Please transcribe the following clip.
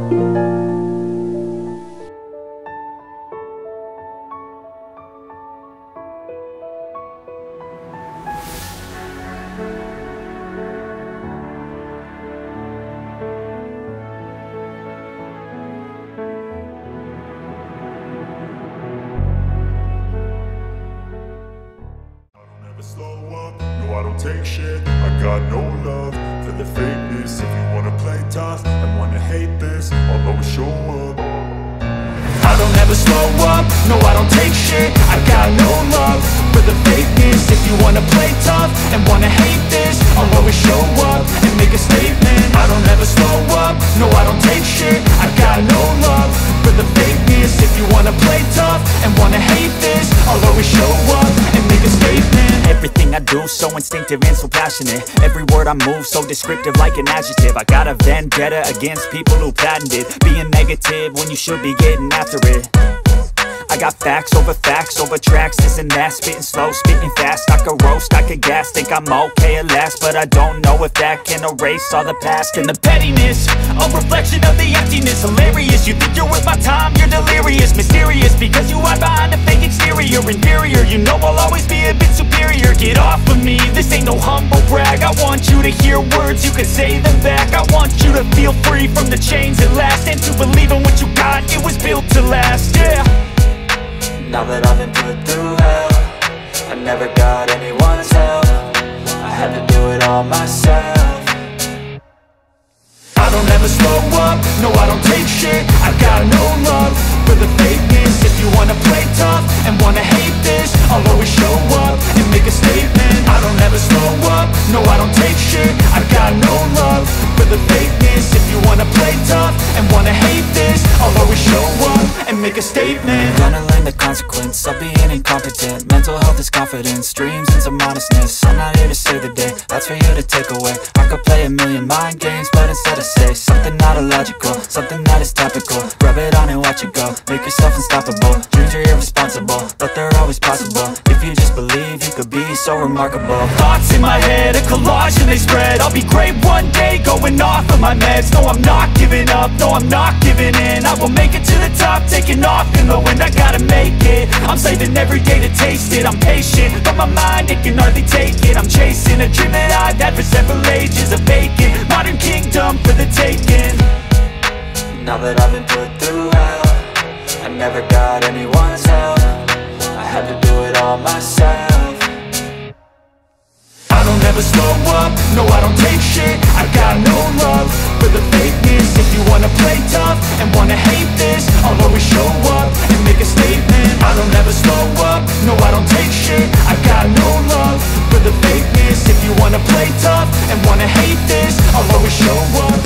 Slow up, no I don't take shit. I got no love for the fakeness. If you wanna play tough and wanna hate this, I'll always show up. I don't ever slow up, no I don't take shit. I got no love for the fakeness. If you wanna play tough and wanna hate this, I'll always show up and make a statement. I don't ever slow up, no I don't take shit. I got no love for the fakeness. If you wanna play tough and wanna hate this, I'll always show up and make a statement. Everything I do so instinctive and so passionate. Every word I move so descriptive like an adjective. I got a vendetta against people who patented being negative when you should be getting after it. I got facts over tracks, this and that. Spitting slow, spitting fast. I could roast, I could gas. Think I'm okay at last, but I don't know if that can erase all the past. And the pettiness, a reflection of the emptiness. Hilarious, you think you're worth my time, you're delirious. Mysterious, because you hide behind a fake exterior. Inferior, you know I'll always be a bit superior. Get off of me, this ain't no humble brag. I want you to hear words, you can say them back. I want you to feel free from the chains at last, and to believe in what you got, it was built to last, yeah. Now that I've been put through hell, I never got anyone's help. I had to do it all myself. I don't ever slow up, no I don't take shit. I got no love for the fakeness. If you wanna play tough and wanna hate this, I'll always show up and make a statement. I don't ever slow up, no I don't take shit. I got no love for the fakeness. If you wanna play tough and wanna hate this, I'll always show up and make a statement. Gonna learn the consequence of being incompetent. Mental health is confidence, dreams into modestness. I'm not here to save the day, that's for you to take away. I could play a million mind games, but instead I say something not illogical, something that is topical. Rub it on and watch it go, make yourself unstoppable. Dreams are irresponsible, but they're always possible. If you just believe, you could be so remarkable. Thoughts in my head, a collage and they spread. I'll be great one day, going off of my meds. No, I'm not giving up, no, I'm not giving in. I will make it to the top, taking off in the wind. I gotta make it, I'm saving every day to taste it. I'm patient, but my mind, it can hardly take it. I'm chasing a dream that I've had for several ages. A vacant, modern kingdom for the taking. Now that I've been put through hell, I never got anyone's help. I had to do it all myself. I don't ever slow up, no I don't take shit. I got no love for the fakeness. If you wanna play tough and wanna hate this, I'll always show up and make a statement. I don't ever slow up, no I don't take shit. I got no love for the fakeness. If you wanna play tough and wanna hate this, I'll always show up